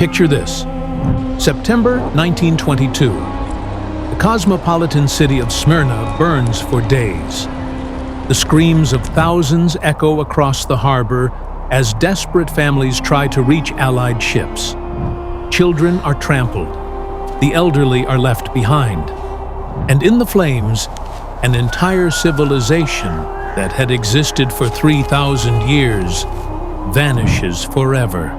Picture this. September 1922. The cosmopolitan city of Smyrna burns for days. The screams of thousands echo across the harbor as desperate families try to reach Allied ships. Children are trampled. The elderly are left behind. And in the flames, an entire civilization that had existed for 3,000 years vanishes forever.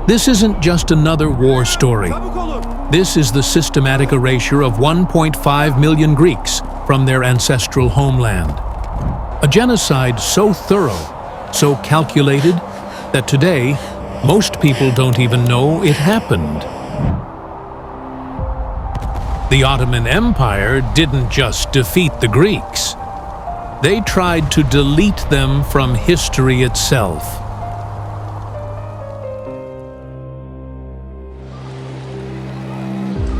This isn't just another war story. This is the systematic erasure of 1.5 million Greeks from their ancestral homeland. A genocide so thorough, so calculated, that today, most people don't even know it happened. The Ottoman Empire didn't just defeat the Greeks. They tried to delete them from history itself.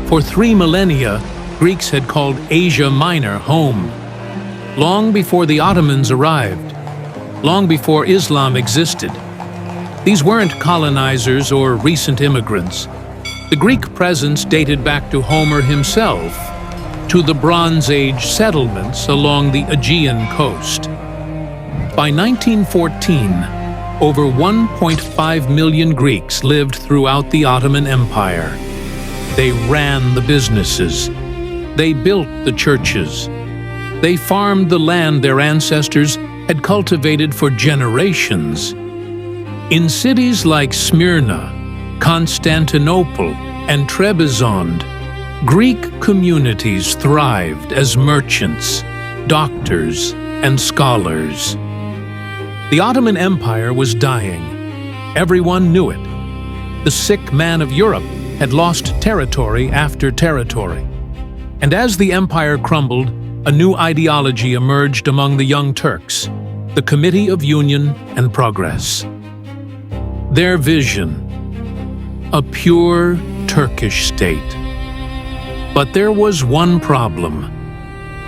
For 3 millennia, Greeks had called Asia Minor home. Long before the Ottomans arrived, long before Islam existed. These weren't colonizers or recent immigrants. The Greek presence dated back to Homer himself, to the Bronze Age settlements along the Aegean coast. By 1914, over 1.5 million Greeks lived throughout the Ottoman Empire. They ran the businesses. They built the churches. They farmed the land their ancestors had cultivated for generations. In cities like Smyrna, Constantinople, and Trebizond, Greek communities thrived as merchants, doctors, and scholars. The Ottoman Empire was dying. Everyone knew it. The sick man of Europe had lost territory after territory. And as the empire crumbled, a new ideology emerged among the Young Turks, the Committee of Union and Progress. Their vision: a pure Turkish state. But there was one problem.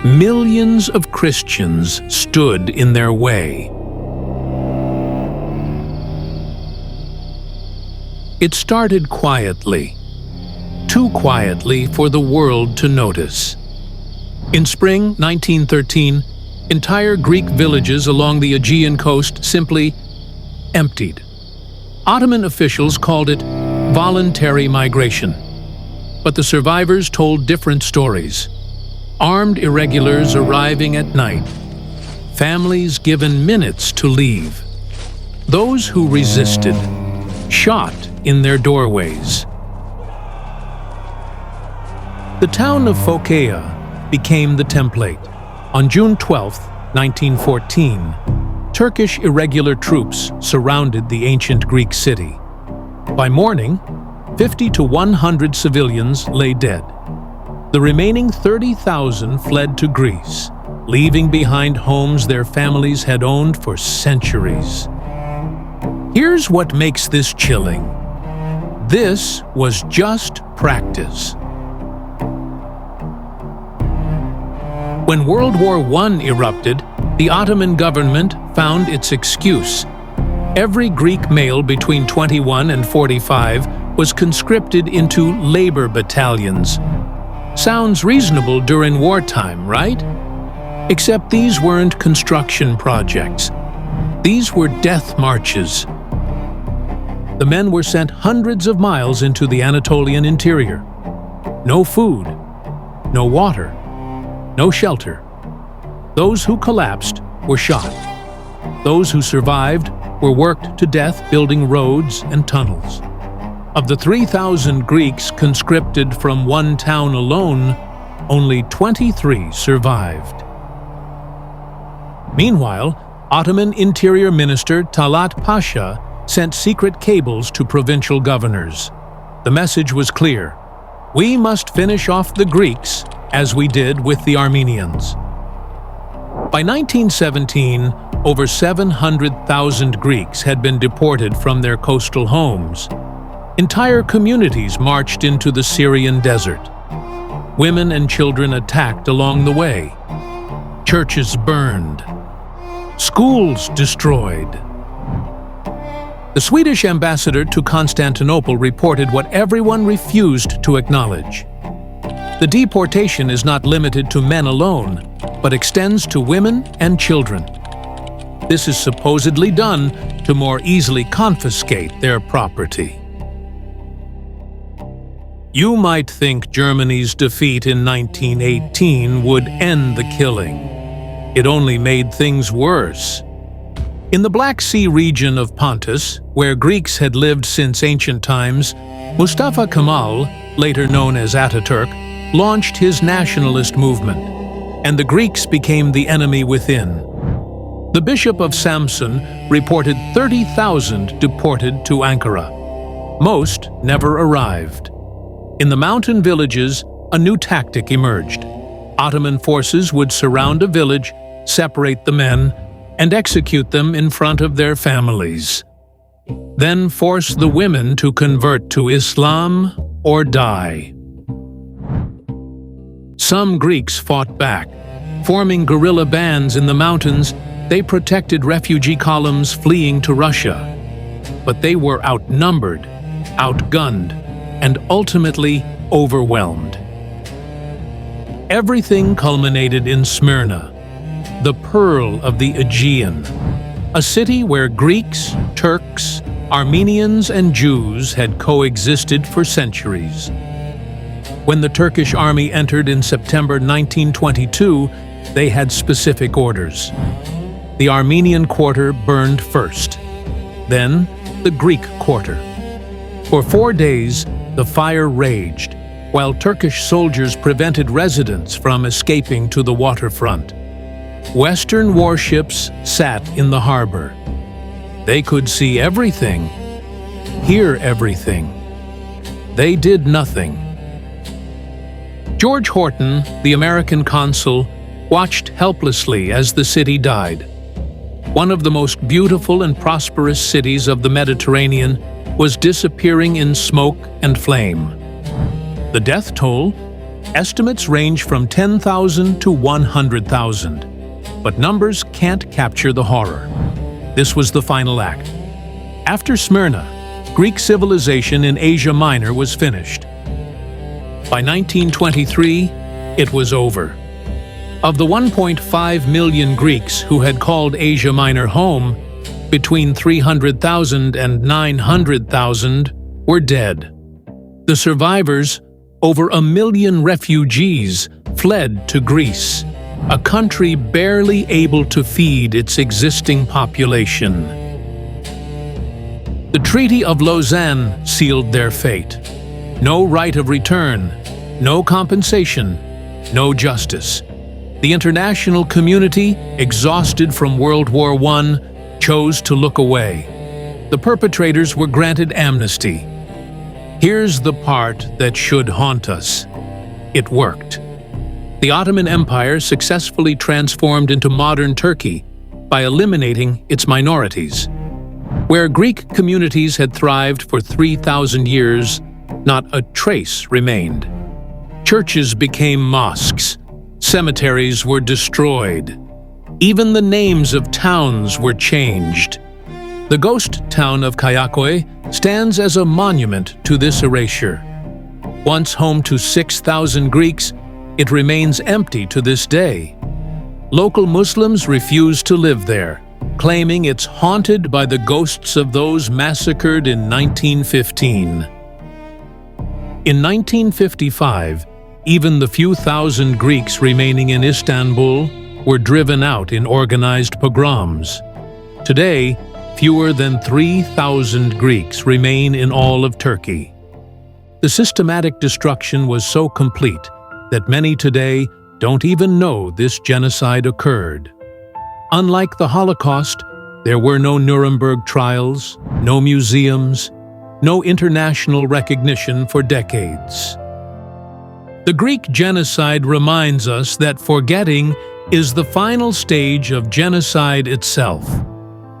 Millions of Christians stood in their way. It started quietly, too quietly for the world to notice. In spring 1913, entire Greek villages along the Aegean coast simply emptied. Ottoman officials called it voluntary migration. But the survivors told different stories. Armed irregulars arriving at night. Families given minutes to leave. Those who resisted, shot in their doorways. The town of Phocaea became the template. On June 12, 1914, Turkish irregular troops surrounded the ancient Greek city. By morning, 50 to 100 civilians lay dead. The remaining 30,000 fled to Greece, leaving behind homes their families had owned for centuries. Here's what makes this chilling. This was just practice. When World War I erupted, the Ottoman government found its excuse. Every Greek male between 21 and 45 was conscripted into labor battalions. Sounds reasonable during wartime, right? Except these weren't construction projects. These were death marches. The men were sent hundreds of miles into the Anatolian interior. No food, no water, no shelter. Those who collapsed were shot. Those who survived were worked to death building roads and tunnels. Of the 3,000 Greeks conscripted from one town alone, only 23 survived. Meanwhile, Ottoman Interior Minister Talat Pasha sent secret cables to provincial governors. The message was clear: we must finish off the Greeks as we did with the Armenians. By 1917, over 700,000 Greeks had been deported from their coastal homes. Entire communities marched into the Syrian desert. Women and children attacked along the way. Churches burned. Schools destroyed. The Swedish ambassador to Constantinople reported what everyone refused to acknowledge. The deportation is not limited to men alone, but extends to women and children. This is supposedly done to more easily confiscate their property. You might think Germany's defeat in 1918 would end the killing. It only made things worse. In the Black Sea region of Pontus, where Greeks had lived since ancient times, Mustafa Kemal, later known as Ataturk, launched his nationalist movement, and the Greeks became the enemy within. The Bishop of Samsun reported 30,000 deported to Ankara. Most never arrived. In the mountain villages, a new tactic emerged. Ottoman forces would surround a village, separate the men, and execute them in front of their families. Then force the women to convert to Islam or die. Some Greeks fought back. Forming guerrilla bands in the mountains, they protected refugee columns fleeing to Russia. But they were outnumbered, outgunned, and ultimately overwhelmed. Everything culminated in Smyrna, the pearl of the Aegean, a city where Greeks, Turks, Armenians, and Jews had coexisted for centuries. When the Turkish army entered in September 1922, they had specific orders. The Armenian quarter burned first, then the Greek quarter. For 4 days, the fire raged, while Turkish soldiers prevented residents from escaping to the waterfront. Western warships sat in the harbor. They could see everything, hear everything. They did nothing. George Horton, the American consul, watched helplessly as the city died. One of the most beautiful and prosperous cities of the Mediterranean was disappearing in smoke and flame. The death toll? Estimates range from 10,000 to 100,000. But numbers can't capture the horror. This was the final act. After Smyrna, Greek civilization in Asia Minor was finished. By 1923, it was over. Of the 1.5 million Greeks who had called Asia Minor home, between 300,000 and 900,000 were dead. The survivors, over 1 million refugees, fled to Greece, a country barely able to feed its existing population. The Treaty of Lausanne sealed their fate. No right of return, no compensation, no justice. The international community, exhausted from World War I, chose to look away. The perpetrators were granted amnesty. Here's the part that should haunt us. It worked. The Ottoman Empire successfully transformed into modern Turkey by eliminating its minorities. Where Greek communities had thrived for 3,000 years, not a trace remained. Churches became mosques. Cemeteries were destroyed. Even the names of towns were changed. The ghost town of Kayakkoy stands as a monument to this erasure. Once home to 6,000 Greeks, it remains empty to this day. Local Muslims refuse to live there, claiming it's haunted by the ghosts of those massacred in 1915. In 1955, even the few thousand Greeks remaining in Istanbul were driven out in organized pogroms. Today, fewer than 3,000 Greeks remain in all of Turkey. The systematic destruction was so complete that many today don't even know this genocide occurred. Unlike the Holocaust, there were no Nuremberg trials, no museums, no international recognition for decades. The Greek genocide reminds us that forgetting is the final stage of genocide itself.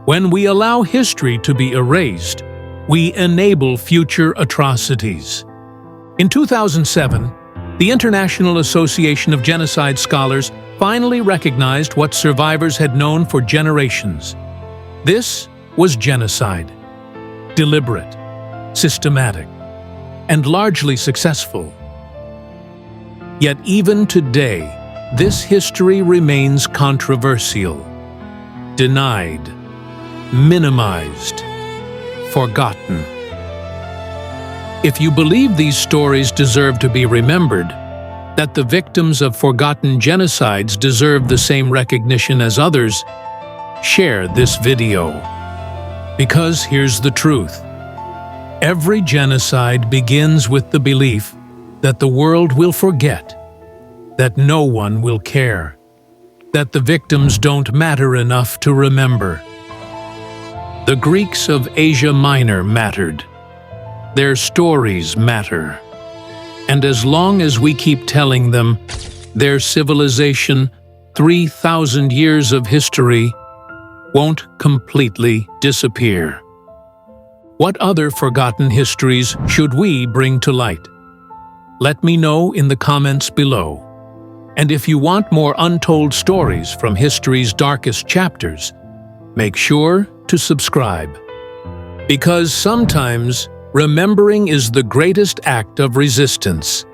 When we allow history to be erased, we enable future atrocities. In 2007, the International Association of Genocide Scholars finally recognized what survivors had known for generations. This was genocide. deliberate, systematic, and largely successful. Yet even today, this history remains controversial, denied, minimized, forgotten. If you believe these stories deserve to be remembered, that the victims of forgotten genocides deserve the same recognition as others, share this video. Because here's the truth. Every genocide begins with the belief that the world will forget, that no one will care, that the victims don't matter enough to remember. The Greeks of Asia Minor mattered. Their stories matter. And as long as we keep telling them, their civilization, 3,000 years of history, won't completely disappear. What other forgotten histories should we bring to light? Let me know in the comments below. And if you want more untold stories from history's darkest chapters, make sure to subscribe. Because sometimes remembering is the greatest act of resistance.